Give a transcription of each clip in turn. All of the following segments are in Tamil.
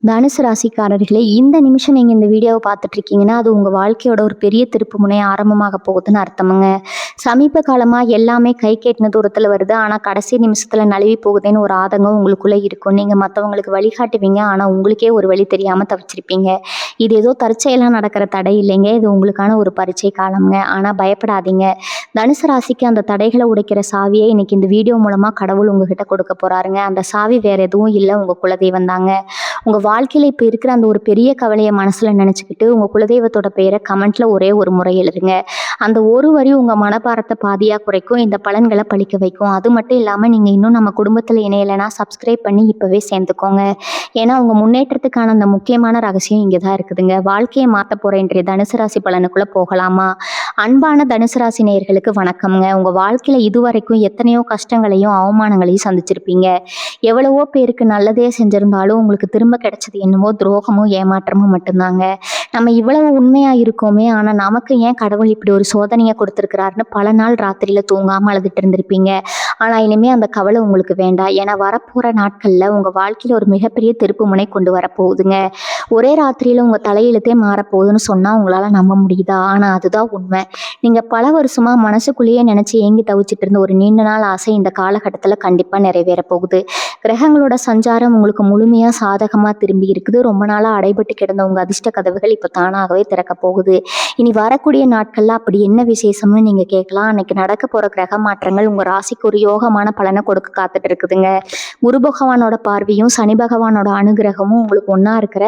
தனுசு ராசிக்காரர்களே, இந்த நிமிஷம் நீங்க இந்த வீடியோவை பார்த்துட்டு இருக்கீங்கன்னா, அது உங்க வாழ்க்கையோட ஒரு பெரிய திருப்பு முனை ஆரம்பமாக போகுதுன்னு அர்த்தமுங்க. சமீப காலமா எல்லாமே கை கெட்டின தூரத்துல வருது. ஆனா கடைசி நிமிஷத்துல நழுவி போகுதேன்னு ஒரு ஆதங்கம் உங்களுக்குள்ள இருக்கும். நீங்க மத்தவங்களுக்கு வழிகாட்டுவீங்க. ஆனா உங்களுக்கே ஒரு வழி தெரியாம தவிச்சிருப்பீங்க. இது ஏதோ தற்செயலா நடக்கிற தடை இல்லைங்க. இது உங்களுக்கான ஒரு பரீட்சை காலம்ங்க. ஆனா பயப்படாதீங்க. தனுசு ராசிக்கு அந்த தடைகளை உடைக்கிற சாவியை இன்னைக்கு இந்த வீடியோ மூலமா கடவுள் உங்ககிட்ட கொடுக்க போறாருங்க. அந்த சாவி வேற எதுவும் இல்லை, உங்க குலதெய்வம் தாங்க. உங்க வாழ்க்கையில இப்ப இருக்கிற அந்த ஒரு பெரிய கவலையை மனசுல நினைச்சுக்கிட்டு உங்க குலதெய்வத்தோட பெயரை கமெண்ட்ல ஒரே ஒரு முறை எழுதுங்க. அந்த ஒரு வரி உங்க மனபாரத்தை பாதியா குறைக்கும். இந்த பலன்களை பழிக்க வைக்கும். அது மட்டும் இல்லாம நீங்க இன்னும் நம்ம குடும்பத்துல இணையலைன்னா சப்ஸ்கிரைப் பண்ணி இப்பவே சேர்ந்துக்கோங்க. ஏன்னா உங்க முன்னேற்றத்துக்கான அந்த முக்கியமான ரகசியம் இங்கதான் இருக்குதுங்க. வாழ்க்கையை மாத்த போற இன்றைய தனுசு ராசி பலனுக்குள்ள போகலாமா? அன்பான தனுசு ராசி நேயர்களுக்கு வணக்கம்ங்க. உங்க வாழ்க்கையில இதுவரைக்கும் எத்தனையோ கஷ்டங்களையும் அவமானங்களையும் சந்திச்சிருப்பீங்க. எவ்வளவோ பேருக்கு நல்லதே செஞ்சிருந்தாலும் உங்களுக்கு திரும்ப கிடைச்சது என்னமோ துரோகமும் ஏமாற்றமும் மட்டும்தாங்க. நம்ம இவ்வளவு உண்மையா இருக்கோமே, ஆனா நமக்கு ஏன் கடவுள் இப்படி ஒரு சோதனையை கொடுத்திருக்கிறாருன்னு பல நாள் ராத்திரியில தூங்காம அழுதுட்டு இருந்திருப்பீங்க. ஆனா இனிமே அந்த கவலை உங்களுக்கு வேண்டாம். ஏன்னா வரப்போற நாட்கள்ல உங்க வாழ்க்கையில ஒரு மிகப்பெரிய திருப்பு முனை கொண்டு வரப்போகுதுங்க. ஒரே ராத்திரியில உங்க தலையெழுத்தே மாறப்போகுதுன்னு சொன்னா உங்களால நம்ப முடியுதா? ஆனா அதுதான் உண்மை. நீங்க பல வருஷமா மனசுக்குள்ளேயே நினைச்சு ஏங்கி தவிச்சிட்டு இருந்த ஒரு நீண்ட நாள் ஆசை இந்த காலகட்டத்துல கண்டிப்பா நிறைவேற போகுது. கிரகங்களோட சஞ்சாரம் உங்களுக்கு முழுமையா சாதகமா திரும்பி இருக்குது. ரொம்ப நாளா அடைபட்டு கிடந்த உங்க அதிர்ஷ்ட கதவுகள் இப்ப தானாகவே திறக்க போகுது. இனி வரக்கூடிய நாட்கள்ல அப்படி என்ன விசேஷம்னு நீங்க கேட்கலாம். அன்னைக்கு நடக்க போற கிரக மாற்றங்கள் உங்க ராசிக்கு ஒரு யோகமான பலனை கொடுக்க காத்துட்டு இருக்குதுங்க. குரு பகவானோட பார்வையும் சனி பகவானோட அனுகிரகமும் உங்களுக்கு ஒன்னா இருக்கிற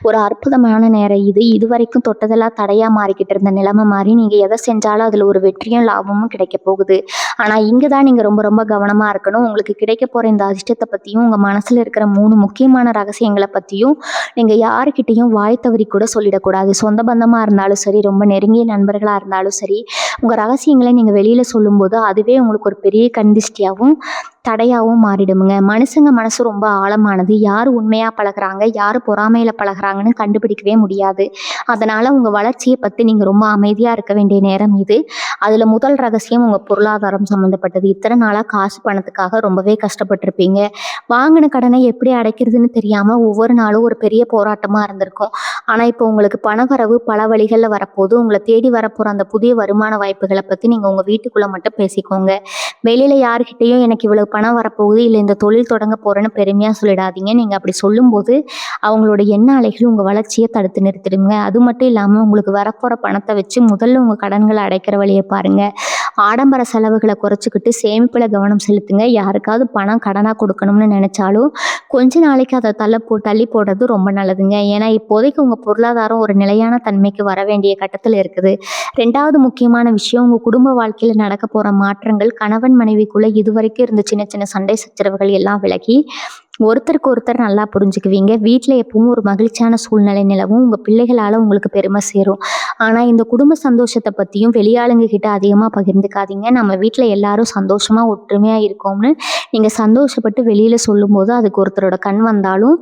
ஒரு அற்புதமான நேரம் இது. இதுவரைக்கும் தொட்டதெல்லாம் தடையா மாறிக்கிட்டு இருந்த நிலைமை மாறி நீங்க எதை செஞ்சாலும் அதுல ஒரு வெற்றியும் லாபமும் கிடைக்க போகுது. ஆனா இங்கதான் நீங்க ரொம்ப ரொம்ப கவனமா இருக்கணும். உங்களுக்கு கிடைக்க போற இந்த அதிர்ஷ்டத்தை பத்தியும் உங்க மனசுல இருக்கிற 3 முக்கியமான ரகசியங்களை பத்தியும் நீங்க யாருக்கிட்டையும் வாய் தவறி கூட சொல்லிடக்கூடாது. சொந்த பந்தமா இருந்தாலும் சரி, ரொம்ப நெருங்கிய நண்பர்களா இருந்தாலும் சரி, உங்க ரகசியங்களை நீங்க வெளியில சொல்லும்போது அதுவே உங்களுக்கு ஒரு பெரிய கண்திஷ்டியாவும் தடையாவும் மாறிடுமுங்க. மனுஷங்க மனசு ரொம்ப ஆழமானது. யார் உண்மையா பழகுறாங்க, யார் பொறாமையில பழகுறாங்கன்னு கண்டுபிடிக்கவே முடியாது. அதனால உங்க வளர்ச்சியை பத்தி நீங்க ரொம்ப அமைதியா இருக்க வேண்டிய நேரம் இது. அதுல முதல் ரகசியம் உங்க பொருளாதாரம் சம்பந்தப்பட்டது. இத்தனை நாளா காசு பணத்துக்காக ரொம்பவே கஷ்டப்பட்டிருப்பீங்க. வாங்கின கடனை எப்படி அடைக்கிறதுன்னு தெரியாம ஒவ்வொரு நாளும் ஒரு பெரிய போராட்டமா இருந்திருக்கும். ஆனா இப்போ உங்களுக்கு பணவரவு பல வழிகள்ல வரப்போது. உங்களை தேடி வரப்போற அந்த புதிய வருமான வாய்ப்புகளை பத்தி நீங்க உங்க வீட்டுக்குள்ள மட்டும் பேசிக்கோங்க. வெளியில யாருக்கிட்டையும் எனக்கு இவ்வளவு பணம் வரப்போகுது, இல்லை இந்த தொழில் தொடங்க போறேன்னு பெருமையா சொல்லிடாதீங்க. நீங்க அப்படி சொல்லும்போது அவங்களோட எண்ண அலைகள் உங்க வளர்ச்சியை தடுத்து நிறுத்திடுங்க. அது மட்டும் இல்லாம உங்களுக்கு வரப்போற பணத்தை வச்சு முதல்ல உங்க கடன்களை அடைக்கிற வழியை பாருங்க. ஆடம்பர செலவுகளை குறைச்சிக்கிட்டு சேமிப்புல கவனம் செலுத்துங்க. யாருக்காவது பணம் கடனா கொடுக்கணும்னு நினைச்சாலும் கொஞ்ச நாளைக்கு அதை தள்ளி போடுறது ரொம்ப நல்லதுங்க. ஏன்னா இப்போதைக்கு உங்க பொருளாதாரம் ஒரு நிலையான தன்மைக்கு வர வேண்டிய கட்டத்துல இருக்குது. 2வது முக்கியமான விஷயம், உங்க குடும்ப வாழ்க்கையில நடக்க போற மாற்றங்கள் கணவன் மனைவிக்குள்ள இதுவரைக்கும் இருந்த சின்ன சின்ன சண்டை சச்சரவுகள் எல்லாம் விலகி ஒருத்தருக்கு ஒருத்தர் நல்லா புரிஞ்சுக்குவீங்க. வீட்டில் எப்பவும் ஒரு மகிழ்ச்சியான சூழ்நிலை நிலவும். உங்கள் பிள்ளைகளால் உங்களுக்கு பெருமை சேரும். ஆனால் இந்த குடும்ப சந்தோஷத்தை பற்றியும் வெளியாளுங்க கிட்ட அதிகமாக பகிர்ந்துக்காதீங்க. நம்ம வீட்டில் எல்லாரும் சந்தோஷமாக ஒற்றுமையாக இருக்கோம்னு நீங்கள் சந்தோஷப்பட்டு வெளியில் சொல்லும்போது அதுக்கு ஒருத்தரோட கண் வந்தாலும்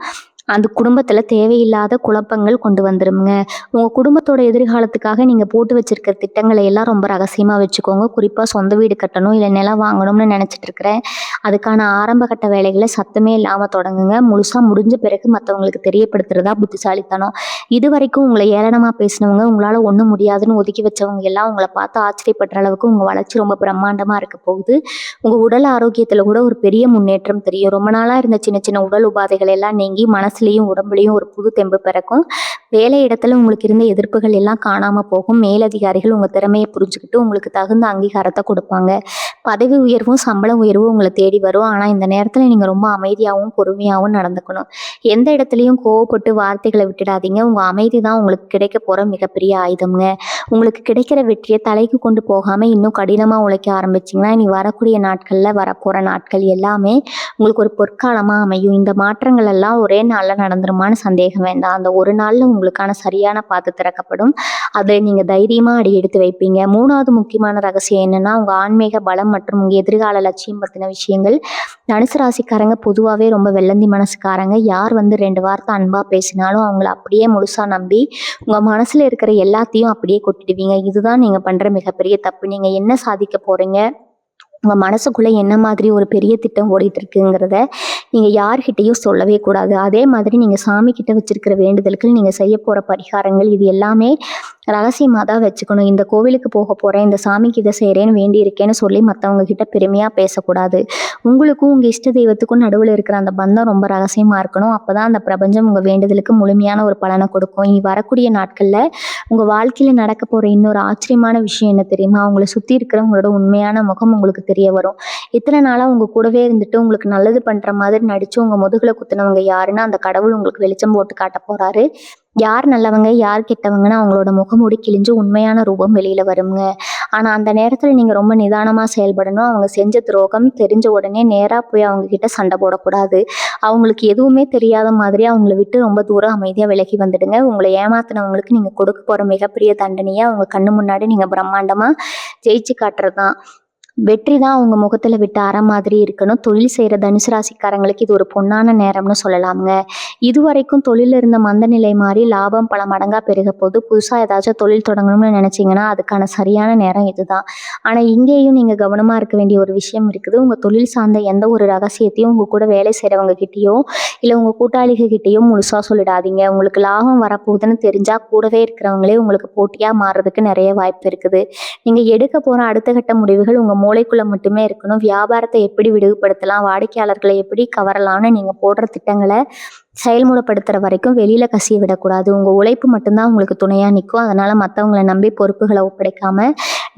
அந்த குடும்பத்தில் தேவையில்லாத குழப்பங்கள் கொண்டு வந்துருங்க. உங்கள் குடும்பத்தோட எதிர்காலத்துக்காக நீங்கள் போட்டு வச்சிருக்கிற திட்டங்களை எல்லாம் ரொம்ப ரகசியமாக வச்சுக்கோங்க. குறிப்பாக சொந்த வீடு கட்டணும், இல்லை நிலம் வாங்கணும்னு நினச்சிட்டு இருக்கிறேன். அதுக்கான ஆரம்ப கட்ட வேலைகளை சத்தமே இல்லாமல் தொடங்குங்க. முழுசாக முடிஞ்ச பிறகு மற்றவங்களுக்கு தெரியப்படுத்துறதா புத்திசாலித்தனம். இது வரைக்கும் உங்களை ஏளனமாக பேசினவங்க, உங்களால் ஒன்றும் முடியாதுன்னு ஒதுக்கி வச்சவங்க எல்லாம் உங்களை பார்த்து ஆச்சரியப்படுற அளவுக்கு உங்கள் வளர்ச்சி ரொம்ப பிரம்மாண்டமாக இருக்க போகுது. உங்கள் உடல் ஆரோக்கியத்தில் கூட ஒரு பெரிய முன்னேற்றம் தெரியும். ரொம்ப நாளாக இருந்த சின்ன சின்ன உடல் உபாதைகள் எல்லாம் நீங்கி மனசுலையும் உடம்புலையும் ஒரு புது தெம்பு பிறக்கும். வேலை இடத்துல உங்களுக்கு இருந்த எதிர்ப்புகள் எல்லாம் காணாம போகும். மேலதிகாரிகள் உங்க திறமையை புரிஞ்சுக்கிட்டு உங்களுக்கு தகுந்த அங்கீகாரத்தை கொடுப்பாங்க. பதவி உயர்வும் சம்பள உயர்வும் உங்களை தேடி வரும். ஆனா இந்த நேரத்துல நீங்க ரொம்ப அமைதியாகவும் பொறுமையாகவும் நடந்துக்கணும். எந்த இடத்துலையும் கோவப்பட்டு வார்த்தைகளை விட்டுடாதீங்க. உங்க அமைதி தான் உங்களுக்கு கிடைக்க போற மிகப்பெரிய ஆயுதம்ங்க. உங்களுக்கு கிடைக்கிற வெற்றியை தலைக்கு கொண்டு போகாம இன்னும் கடினமா உழைக்க ஆரம்பிச்சிங்கன்னா இனி வரக்கூடிய நாட்கள்ல வரப்போற நாட்கள் எல்லாமே உங்களுக்கு ஒரு பொற்காலமா அமையும். இந்த மாற்றங்கள் எல்லாம் ஒரே நாள்ல நடந்துருமான்னு சந்தேகம் வேண்டாம். அந்த ஒரு நாள்ல உங்களுக்கான சரியான பாதை திறக்கப்படும். அதை நீங்க தைரியமா அடி எடுத்து வைப்பீங்க. 3வது முக்கியமான ரகசியம் என்னன்னா, உங்க ஆன்மீக பலம் மற்றும் உங்க எதிர்கால லட்சியம் பத்தின விஷயங்கள். தனுசு ராசிக்காரங்க பொதுவாகவே ரொம்ப வெள்ளந்தி மனசுக்காரங்க. யார் 2 வார்த்தை அன்பா பேசினாலும் அவங்கள அப்படியே முழுசா நம்பி உங்க மனசுல இருக்கிற எல்லாத்தையும் அப்படியே கொட்டிடுவீங்க. இதுதான் நீங்க பண்ற மிகப்பெரிய தப்பு. நீங்க என்ன சாதிக்க போறீங்க, உங்கள் மனசுக்குள்ளே என்ன மாதிரி ஒரு பெரிய திட்டம் ஓடிட்டு இருக்குங்கிறத நீங்கள் யார்கிட்டையும் சொல்லவே கூடாது. அதே மாதிரி நீங்கள் சாமிக்கிட்ட வச்சிருக்கிற வேண்டுதலுக்கு நீங்கள் செய்ய போகிற பரிகாரங்கள் இது எல்லாமே ரகசியமாக தான் வச்சுக்கணும். இந்த கோவிலுக்கு போக போகிறேன், இந்த சாமிக்கு இதை செய்கிறேன்னு வேண்டியிருக்கேன்னு சொல்லி மற்றவங்க கிட்ட பெருமையாக பேசக்கூடாது. உங்களுக்கும் உங்கள் இஷ்ட தெய்வத்துக்கும் நடுவில் இருக்கிற அந்த பந்தம் ரொம்ப ரகசியமாக இருக்கணும். அப்போ தான் அந்த பிரபஞ்சம் உங்கள் வேண்டுதலுக்கு முழுமையான ஒரு பலனை கொடுக்கும். இனி வரக்கூடிய நாட்களில் உங்கள் வாழ்க்கையில் நடக்க போகிற இன்னொரு ஆச்சரியமான விஷயம் என்ன தெரியுமா? அவங்கள சுற்றி இருக்கிறவங்களோட உண்மையான முகம் உங்களுக்கு தெரிய வரும். இத்தனை நாளாக உங்கள் கூடவே இருந்துட்டு உங்களுக்கு நல்லது பண்ணுற மாதிரி நடித்து உங்கள் முதுகில் குத்துனவங்க யாருன்னு அந்த கடவுள் உங்களுக்கு வெளிச்சம் போட்டு காட்ட போகிறாரு. யார் நல்லவங்க யார் கெட்டவங்கன்னு அவங்களோட முகமூடி கிழிஞ்சு உண்மையான ரூபம் வெளியில் வருங்க. ஆனால் அந்த நேரத்தில் நீங்கள் ரொம்ப நிதானமாக செயல்படணும். அவங்க செஞ்ச துரோகம் தெரிஞ்ச உடனே நேராக போய் அவங்க கிட்ட சண்டை போடக்கூடாது. அவங்களுக்கு எதுவுமே தெரியாத மாதிரி அவங்கள விட்டு ரொம்ப தூரம் அமைதியாக விலகி வந்துடுங்க. உங்களை ஏமாத்தினவங்களுக்கு நீங்கள் கொடுக்க போகிற மிகப்பெரிய தண்டனையை அவங்க கண்ணு முன்னாடி நீங்கள் பிரம்மாண்டமாக ஜெயிச்சு காட்டுறது தான். வெற்றி தான் அவங்க முகத்தில் விட்டு அற மாதிரி இருக்கணும். தொழில் செய்கிற தனுசு ராசிக்காரங்களுக்கு இது ஒரு பொன்னான நேரம்னு சொல்லலாமுங்க. இதுவரைக்கும் தொழிலில் இருந்த மந்த நிலை மாறி லாபம் பல மடங்காக பெருக போது புதுசாக ஏதாச்சும் தொழில் தொடங்கணும்னு நினச்சிங்கன்னா அதுக்கான சரியான நேரம் இதுதான். ஆனால் இங்கேயும் நீங்கள் கவனமாக இருக்க வேண்டிய ஒரு விஷயம் இருக்குது. உங்கள் தொழில் சார்ந்த எந்த ஒரு ரகசியத்தையும் உங்கள் கூட வேலை செய்கிறவங்க கிட்டேயோ இல்லை உங்கள் கூட்டாளிகள் கிட்டேயோ முழுசாக சொல்லிடாதீங்க. உங்களுக்கு லாபம் வரப்போகுதுன்னு தெரிஞ்சால் கூடவே இருக்கிறவங்களே உங்களுக்கு போட்டியாக மாறுறதுக்கு நிறைய வாய்ப்பு இருக்குது. நீங்கள் எடுக்க போகிற அடுத்த கட்ட முடிவுகள் உங்கள் மூளைக்குள்ள மட்டுமே இருக்கணும். வியாபாரத்தை எப்படி விரிவுபடுத்தலாம், வாடிக்கையாளர்களை எப்படி கவரலாம்னு நீங்கள் போடுற திட்டங்களை செயல்முறைப்படுத்துகிற வரைக்கும் வெளியில் கசிய விடக்கூடாது. உங்கள் உழைப்பு மட்டும்தான் உங்களுக்கு துணையாக நிற்கும். அதனால் மற்றவங்களை நம்பி பொறுப்புகளை ஒப்படைக்காமல்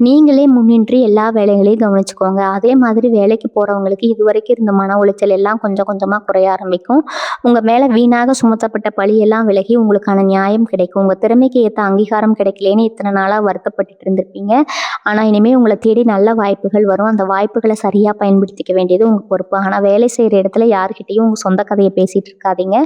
நீங்களே முன்னின்று எல்லா வேலைகளையும் கவனிச்சுக்கோங்க. அதே மாதிரி வேலைக்கு போகிறவங்களுக்கு இதுவரைக்கும் இருந்த மன உளைச்சல் எல்லாம் கொஞ்சம் கொஞ்சமாக குறைய ஆரம்பிக்கும். உங்கள் மேலே வீணாக சுமத்தப்பட்ட பழியெல்லாம் விலகி உங்களுக்கான நியாயம் கிடைக்கும். உங்கள் திறமைக்கு ஏற்ற அங்கீகாரம் கிடைக்கலேன்னு இத்தனை நாளாக வருத்தப்பட்டு இருந்திருப்பீங்க. ஆனால் இனிமேல் உங்களை தேடி நல்ல வாய்ப்புகள் வரும். அந்த வாய்ப்புகளை சரியாக பயன்படுத்திக்க வேண்டியது உங்கள் பொறுப்பு. ஆனால் வேலை செய்கிற இடத்துல யார்கிட்டையும் உங்கள் சொந்த கதையை பேசிகிட்டு இருக்காதீங்க.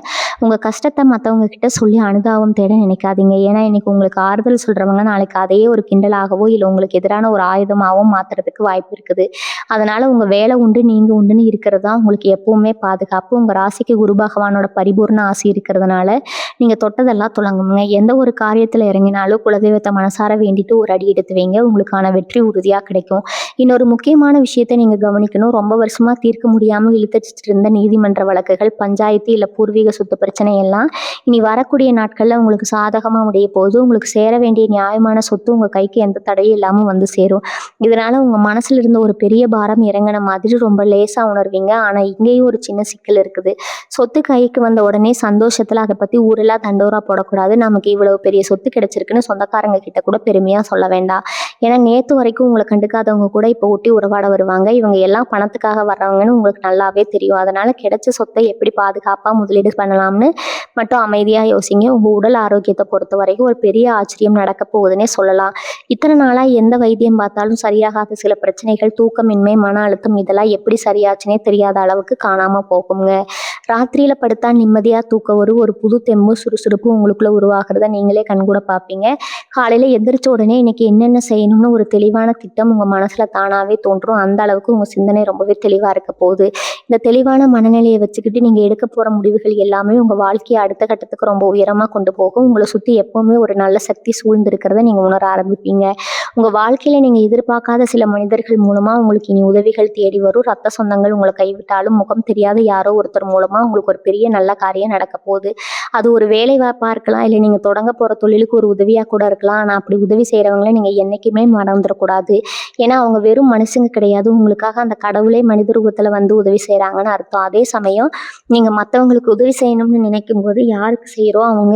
உங்கள் கஷ்டத்தை மற்றவங்க கிட்ட சொல்லி அனுதாபம் தேட நினைக்காதீங்க. ஏன்னா இன்னைக்கு உங்களுக்கு ஆறுதல் சொல்கிறவங்க நாளைக்கு அதையே ஒரு கிண்டலாகவோ இல்லை உங்களுக்கு எதிரான ஒரு ஆயுதமாகவும் மாற்றுறதுக்கு வாய்ப்பு இருக்குது. அதனால் உங்கள் வேலை உண்டு நீங்கள் உண்டுன்னு இருக்கிறது தான் உங்களுக்கு எப்பவுமே பாதுகாப்பு. உங்கள் ராசிக்கு குரு பகவானோட பரிபூர்ண ஆசி இருக்கிறதுனால நீங்கள் தொட்டதெல்லாம் தொடங்குங்க. எந்த ஒரு காரியத்தில் இறங்கினாலும் குலதெய்வத்தை மனசார வேண்டிட்டு ஒரு அடி எடுத்து வைங்க. உங்களுக்கான வெற்றி உறுதியாக கிடைக்கும். இன்னொரு முக்கியமான விஷயத்தை நீங்கள் கவனிக்கணும். ரொம்ப வருஷமாக தீர்க்க முடியாமல் இழுத்தடிச்சிட்டு இருந்த நீதிமன்ற வழக்குகள், பஞ்சாயத்து இல்லை பூர்வீக சொத்து பிரச்சனை எல்லாம் இனி வரக்கூடிய நாட்களில் உங்களுக்கு சாதகமாக முடிய போது உங்களுக்கு சேர வேண்டிய நியாயமான சொத்து உங்கள் கைக்கு எந்த தடையும் இல்லாமல் வந்து சேரும். இதனால் உங்கள் மனசில் இருந்த ஒரு பெரிய பாரம் இறங்கின மாதிரி ரொம்ப லேசாக உணர்வீங்க. ஆனால் இங்கேயும் ஒரு சின்ன சிக்கல் இருக்குது. சொத்து கைக்கு வந்த உடனே சந்தோஷத்தில் அதை பற்றி ஊரெல்லாம் தண்டோரா போடக்கூடாது. நமக்கு இவ்வளவு பெரிய சொத்து கிடைச்சிருக்குன்னு சொந்தக்காரங்க கிட்ட கூட பெருமையாக சொல்ல வேண்டாம். ஏன்னா நேற்று வரைக்கும் உங்களை கண்டுக்காதவங்க கூட இப்போ ஒட்டி உறவாட வருவாங்க. இவங்க எல்லாம் பணத்துக்காக வர்றவங்கன்னு உங்களுக்கு நல்லாவே தெரியும். அதனால் கிடைச்ச சொத்தை எப்படி பாதுகாப்பாக முதலீடு பண்ணலாம்னு மட்டும் அமைதியாக யோசிங்க. உங்கள் உடல் ஆரோக்கியத்தை பொறுத்த வரைக்கும் ஒரு பெரிய ஆச்சரியம் நடக்க போகுதுன்னே சொல்லலாம். இத்தனை நாளாக எந்த வைத்தியம் பார்த்தாலும் சரியாகாத சில பிரச்சனைகள், தூக்கமின்மை, மன அழுத்தம் இதெல்லாம் எப்படி சரியாச்சுன்னே தெரியாத அளவுக்கு காணாமல் போகுங்க. ராத்திரியில் படுத்தா நிம்மதியாக தூக்க ஒரு புது தெம்பு சுறுசுறுப்பு உங்களுக்குள்ளே உருவாகிறத நீங்களே கண்கூட பார்ப்பீங்க. காலையில் எந்திரிச்ச உடனே இன்னைக்கு என்னென்ன செய்யணும்னு ஒரு தெளிவான திட்டம் உங்கள் மனசில் தானாகவே தோன்றும். அந்த அளவுக்கு உங்கள் சிந்தனை ரொம்பவே தெளிவாக இருக்க போகுது. இந்த தெளிவான மனநிலையை வச்சுக்கிட்டு நீங்கள் எடுக்க போகிற முடிவுகள் எல்லாமே உங்கள் வாழ்க்கையை அடுத்த கட்டத்துக்கு ரொம்ப உயரமாக கொண்டு போகும். உங்களை சுற்றி எப்போவுமே ஒரு நல்ல சக்தி சூழ்ந்திருக்கிறத நீங்கள் உணர ஆரம்பிப்பீங்க. உங்கள் வாழ்க்கையில் நீங்கள் எதிர்பார்க்காத சில மனிதர்கள் மூலமாக உங்களுக்கு இனி உதவிகள் தேடி வரும். ரத்த சொந்தங்கள் உங்களை கைவிட்டாலும் முகம் தெரியாத யாரோ ஒருத்தர் மூலமாக உங்களுக்கு ஒரு பெரிய நல்ல காரியம் நடக்க போகுது. அது ஒரு வேலை வாய்ப்பாக இருக்கலாம், இல்லை நீங்கள் தொடங்க போகிற தொழிலுக்கு ஒரு உதவியாக கூட இருக்கலாம். ஆனால் அப்படி உதவி செய்கிறவங்கள நீங்கள் என்றைக்குமே மறந்துடக்கூடாது. ஏன்னா அவங்க வெறும் மனுஷங்க கிடையாது. உங்களுக்காக அந்த கடவுளே மனித ரூபத்தில் வந்து உதவி செய்கிறாங்கன்னு அர்த்தம். அதே சமயம் நீங்கள் மற்றவங்களுக்கு உதவி செய்யணும்னு நினைக்கும் போது யாருக்கு செய்கிறோம் அவங்க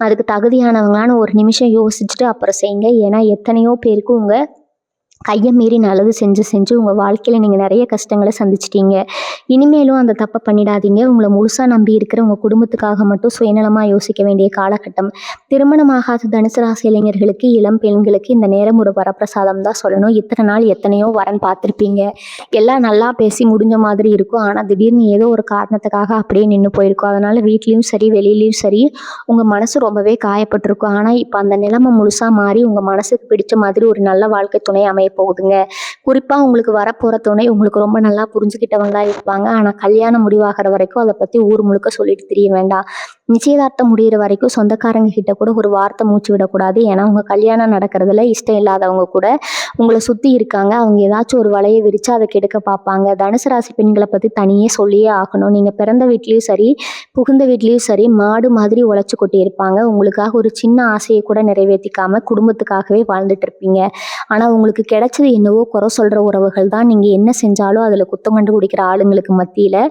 அதுக்கு தகுதியானவங்களான்னு ஒரு நிமிஷம் யோசிச்சுட்டு அப்புறம் செய்யுங்க. ஏன்னா எத்தனையோ பேருக்கு உங்கள் கையை மீறி நல்லது செஞ்சு உங்கள் வாழ்க்கையில் நீங்கள் நிறைய கஷ்டங்களை சந்திச்சிட்டீங்க. இனிமேலும் அந்த தப்பை பண்ணிடாதீங்க. உங்களை முழுசாக நம்பி இருக்கிற உங்கள் குடும்பத்துக்காக மட்டும் சுயநலமாக யோசிக்க வேண்டிய காலகட்டம். திருமணமாகாத தனுசு ராசி இளைஞர்களுக்கு, இளம் பெண்களுக்கு இந்த நேரம் ஒரு வரப்பிரசாதம் தான் சொல்லணும். இத்தனை நாள் எத்தனையோ வரன் பார்த்துருப்பீங்க. எல்லாம் நல்லா பேசி முடிஞ்ச மாதிரி இருக்கும். ஆனால் திடீர்னு ஏதோ ஒரு காரணத்துக்காக அப்படியே நின்று போயிருக்கும். அதனால் வீட்லேயும் சரி வெளியிலையும் சரி உங்கள் மனசு ரொம்பவே காயப்பட்டிருக்கும். ஆனால் இப்போ அந்த நிலைமை முழுசாக மாறி உங்கள் மனசுக்கு பிடிச்ச மாதிரி ஒரு நல்ல வாழ்க்கை துணை அமைய போகுதுங்க. குறிப்பாக உங்களுக்கு வரப்போகிற துணை உங்களுக்கு ரொம்ப நல்லா புரிஞ்சுக்கிட்டவங்களா இருப்பாங்க. ஆனால் கல்யாணம் முடிவாகிற வரைக்கும் அதை பற்றி ஊர் முழுக்க சொல்லிட்டு தெரிய வேண்டாம். நிச்சயதார்த்தம் முடிகிற வரைக்கும் சொந்தக்காரங்க கிட்ட கூட ஒரு வார்த்தை மூச்சு விடக்கூடாது. ஏன்னா உங்கள் கல்யாணம் நடக்கிறதுல இஷ்டம் இல்லாதவங்க கூட உங்களை சுற்றி இருக்காங்க. அவங்க ஏதாச்சும் ஒரு வலையை விரித்து அதை கெடுக்க பார்ப்பாங்க. தனுசு ராசி பெண்களை பற்றி தனியே சொல்லியே ஆகணும். நீங்கள் பிறந்த வீட்லேயும் சரி, புகுந்த வீட்லேயும் சரி, மாடு மாதிரி உழைச்சி கொட்டி இருப்பாங்க. உங்களுக்காக ஒரு சின்ன ஆசையை கூட நிறைவேற்றிக்காம குடும்பத்துக்காகவே வாழ்ந்துட்டு இருப்பீங்க. ஆனால் உங்களுக்கு கிடைச்சது என்னவோ குறை சொல்கிற உறவுகள் தான். நீங்கள் என்ன செஞ்சாலும் அதில் குத்தம் கண்டுபிடிக்கிற ஆளுங்களுக்கு மத்தியில்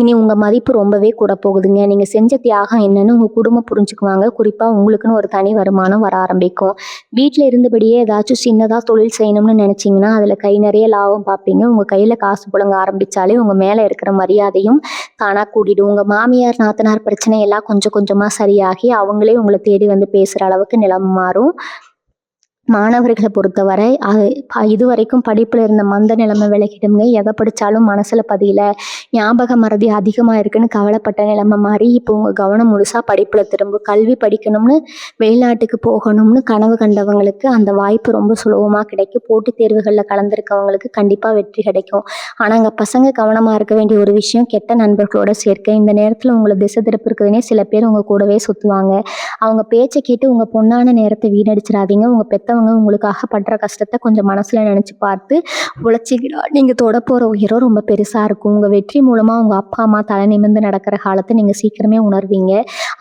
இனி உங்கள் மதிப்பு ரொம்பவே கூட போகுதுங்க. நீங்கள் செஞ்ச தியாகம் என்னன்னு உங்கள் குடும்பம் புரிஞ்சுக்குவாங்க. குறிப்பாக உங்களுக்குன்னு ஒரு தனி வருமானம் வர ஆரம்பிக்கும். வீட்டில் இருந்தபடியே ஏதாச்சும் சின்னதாக தொழில் செய்யணும்னு நினச்சிங்கன்னா அதில் கை நிறைய லாபம் பார்ப்பீங்க. உங்கள் கையில் காசு புழங்க ஆரம்பித்தாலே உங்கள் மேலே இருக்கிற மரியாதையும் தானாக கூட்டிடும். உங்கள் மாமியார் நாத்தனார் பிரச்சனை எல்லாம் கொஞ்சம் கொஞ்சமாக சரியாகி அவங்களே உங்களை தேடி வந்து பேசுகிற அளவுக்கு நிலைமை மாறும். மாணவர்களை பொறுத்தவரை இதுவரைக்கும் படிப்பில் இருந்த மந்த நிலைமை விலகிடுங்க. எதை படித்தாலும் மனசில் பதியல, ஞாபக மறதி அதிகமாக இருக்குன்னு கவலைப்பட்ட நிலைமை மாறி இப்போ உங்கள் கவனம் முழுசாக படிப்பில் திரும்பும். கல்வி படிக்கணும்னு வெளிநாட்டுக்கு போகணும்னு கனவு கண்டவங்களுக்கு அந்த வாய்ப்பு ரொம்ப சுலபமாக கிடைக்கும். போட்டித் தேர்வுகளில் கலந்துருக்கவங்களுக்கு கண்டிப்பாக வெற்றி கிடைக்கும். ஆனால் அங்கே பசங்க கவனமாக இருக்க வேண்டிய ஒரு விஷயம், கெட்ட நண்பர்களோட சேர்க்கை. இந்த நேரத்தில் உங்களை திசை திருப்பிருக்குதுன்னே சில பேர் உங்கள் கூடவே சுற்றுவாங்க. அவங்க பேச்சை கேட்டு உங்கள் பொண்ணான நேரத்தை வீணடிச்சிடாதீங்க. உங்கள் பெத்தவங்க உங்களுக்காக படுற கஷ்டத்தை கொஞ்சம் மனசில் நினச்சி பார்த்து உழைச்சிக்கிட்டா நீங்கள் தொட போகிற உயரம் ரொம்ப பெருசாக இருக்கும். உங்கள் வெற்றி மூலமாக உங்கள் அப்பா அம்மா தலை நிமிர்ந்து நடக்கிற காலத்தை நீங்கள் சீக்கிரமே உணர்வீங்க,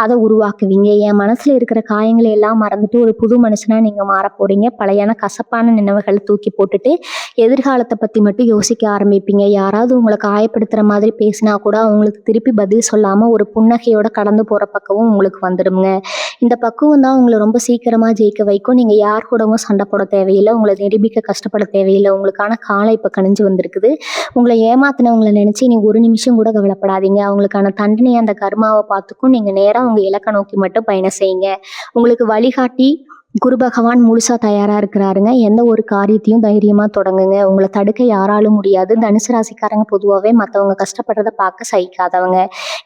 அதை உருவாக்குவீங்க. என் மனசில் இருக்கிற காயங்களை எல்லாம் மறந்துட்டு ஒரு புது மனுஷனாக நீங்கள் மாற போகிறீங்க. பழையான கசப்பான நினைவுகளை தூக்கி போட்டுட்டு எதிர்காலத்தை பற்றி மட்டும் யோசிக்க ஆரம்பிப்பீங்க. யாராவது உங்களை காயப்படுத்துகிற மாதிரி பேசினா கூட அவங்களுக்கு திருப்பி பதில் சொல்லாமல் ஒரு புன்னகையோட கடந்து போகிற பக்கமும் உங்களுக்கு வந்துடுங்க. இந்த பக்குவம் தான் உங்களை ரொம்ப சீக்கிரமாக ஜெயிக்க வைக்கும். நீங்கள் யார் கூடவும் சண்டை போட தேவையில்லை, உங்களை நிரூபிக்க கஷ்டப்பட தேவையில்லை. உங்களுக்கான காலம் இப்போ கணிஞ்சு வந்திருக்குது. உங்களை ஏமாத்தினவங்களை நினச்சி நீ ஒரு நிமிஷம் கூட கவலைப்படாதீங்க. அவங்களுக்கான தண்டனையை அந்த கர்மாவை பார்த்துக்கும். நீங்கள் நேராக உங்கள் இலக்கை நோக்கி மட்டும் பயணம் செய்யுங்க. உங்களுக்கு வழிகாட்டி குரு பகவான் முழுசாக தயாராக இருக்கிறாருங்க. எந்த ஒரு காரியத்தையும் தைரியமாக தொடங்குங்க. உங்களை தடுக்க யாராலும் முடியாது. தனுசு ராசிக்காரங்க பொதுவாகவே மற்றவங்க கஷ்டப்படுறதை பார்க்க சகிக்காதவங்க.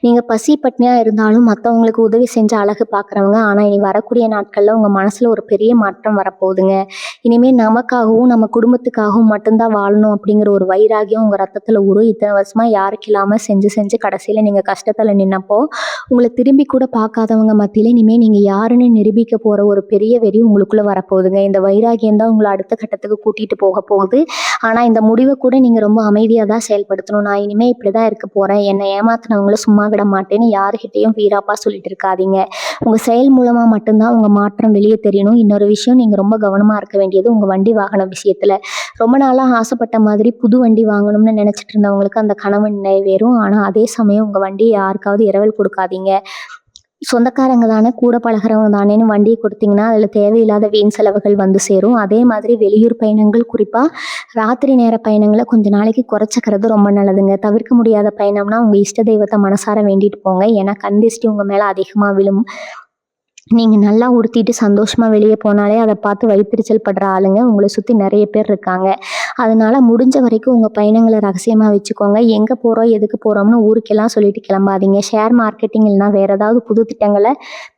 நீங்கள் பசி பட்னியாக இருந்தாலும் மற்றவங்களுக்கு உதவி செஞ்சு அழகு பார்க்குறவங்க. ஆனால் இனி வரக்கூடிய நாட்களில் உங்கள் மனசில் ஒரு பெரிய மாற்றம் வரப்போகுதுங்க. இனிமேல் நமக்காகவும் நம்ம குடும்பத்துக்காகவும் மட்டும்தான் வாழணும் அப்படிங்கிற ஒரு வைராகியம் உங்கள் ரத்தத்தில் இத்தனை வருஷமாக யாருக்கு இல்லாமல் செஞ்சு செஞ்சு கடைசியில் நீங்கள் கஷ்டத்தில் நின்னப்போ உங்களை திரும்பி கூட பார்க்காதவங்க மத்தியில் இனிமேல் நீங்கள் யாருன்னு நிரூபிக்க போகிற ஒரு பெரிய வெறி உங்களுக்குள்ள வரப்போகுதுங்க. இந்த வைராகியம் தான் உங்களை அடுத்த கட்டத்துக்கு கூட்டிட்டு போக போகுது. ஆனால் இந்த முடிவை கூட நீங்கள் ரொம்ப அமைதியாக தான் செயல்படுத்தணும். நான் இனிமேல் இப்படி தான் இருக்க போகிறேன், என்னை ஏமாத்தினவங்கள சும்மா விட மாட்டேன்னு யாருக்கிட்டையும் வீராப்பா சொல்லிட்டு இருக்காதீங்க. உங்கள் செயல் மூலமாக மட்டும்தான் உங்கள் மாற்றம் வெளியே தெரியணும். இன்னொரு விஷயம், நீங்கள் ரொம்ப கவனமாக இருக்க வேண்டியது உங்கள் வண்டி வாகன விஷயத்தில். ரொம்ப நாளாக ஆசைப்பட்ட மாதிரி புது வண்டி வாங்கணும்னு நினச்சிட்டு இருந்தவங்களுக்கு அந்த கனவு நிறைவேறும். ஆனால் அதே சமயம் உங்கள் வண்டியை யாருக்காவது இரவல் கொடுக்காதீங்க. சொந்தக்காரங்க தானே, கூட பழகிறவங்க தானேன்னு வண்டியை கொடுத்தீங்கன்னா அதில் தேவையில்லாத வீண் செலவுகள் வந்து சேரும். அதே மாதிரி வெளியூர் பயணங்கள், குறிப்பாக ராத்திரி நேர பயணங்களை கொஞ்ச நாளைக்கு குறைச்சிக்கிறது ரொம்ப நல்லதுங்க. தவிர்க்க முடியாத பயணம்னா உங்கள் இஷ்ட தெய்வத்தை மனசார வேண்டிட்டு போங்க. ஏன்னா கண் திருஷ்டி உங்கள் மேலே அதிகமாக விழும். நீங்கள் நல்லா உடுத்திட்டு சந்தோஷமாக வெளியே போனாலே அதை பார்த்து வயிற்றுச்சல் படுற ஆளுங்க உங்களை சுற்றி நிறைய பேர் இருக்காங்க. அதனால் முடிஞ்ச வரைக்கும் உங்கள் பயணங்களை ரகசியமாக வச்சுக்கோங்க. எங்கே போகிறோம் எதுக்கு போகிறோம்னு ஊருக்கெல்லாம் சொல்லிட்டு கிளம்பாதீங்க. ஷேர் மார்க்கெட்டிங் இல்லைனா வேறு ஏதாவது புது திட்டங்களை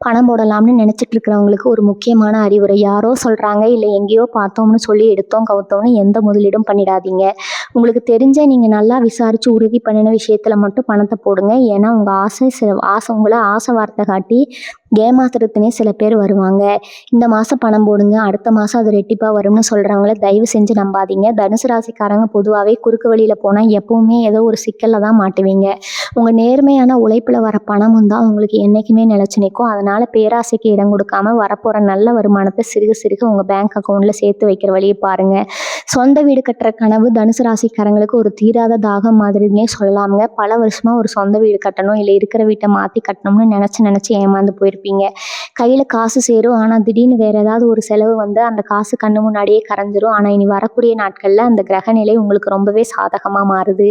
பணம் போடலாம்னு நினச்சிட்டு இருக்கிறவங்களுக்கு ஒரு முக்கியமான அறிவுரை, யாரோ சொல்கிறாங்க இல்லை எங்கேயோ பார்த்தோம்னு சொல்லி எடுத்தோம் கவுத்தோம்னு எந்த முதலீடும் பண்ணிடாதீங்க. உங்களுக்கு தெரிஞ்ச நீங்கள் நல்லா விசாரித்து உறுதி பண்ணின விஷயத்தில் மட்டும் பணத்தை போடுங்க. ஏன்னா உங்கள் உங்களை ஆசை வார்த்தை காட்டி ஏமாத்துறதுனே சில பேர் வருவாங்க. இந்த மாதம் பணம் போடுங்க, அடுத்த மாதம் அது ரெட்டிப்பாக வரும்னு சொல்கிறவங்கள தயவு செஞ்சு நம்பாதீங்க. தனுசு ராசிக்காரங்க பொதுவாகவே குறுக்கு வழியில் போனால் எப்பவுமே ஏதோ ஒரு சிக்கலில் தான் மாட்டுவீங்க. உங்கள் நேர்மையான உழைப்பில் வர பணமும் தான் உங்களுக்கு என்றைக்குமே நிலச்சி நிற்கும். அதனால் பேராசைக்கு இடம் கொடுக்காம வரப்போகிற நல்ல வருமானத்தை சிறுக சிறுக உங்கள் பேங்க் அக்கௌண்ட்டில் சேர்த்து வைக்கிற வழியை பாருங்கள். சொந்த வீடு கட்டுற கனவு தனுசு ராசிக்காரங்களுக்கு ஒரு தீராத தாகம் மாதிரினே சொல்லலாமுங்க. பல வருஷமாக ஒரு சொந்த வீடு கட்டணும் இல்லை இருக்கிற வீட்டை மாற்றி கட்டணும்னு நினச்சி ஏமாந்து போயிருப்பீங்க. கையில் காசு சேரும், ஆனால் திடீர்னு வேறு ஏதாவது ஒரு செலவு வந்து அந்த காசு கண்ணு முன்னாடியே கரைஞ்சிரும். ஆனால் இனி வரக்கூடிய நாட்களில் அந்த கிரகநிலை உங்களுக்கு ரொம்பவே சாதகமாக மாறுது.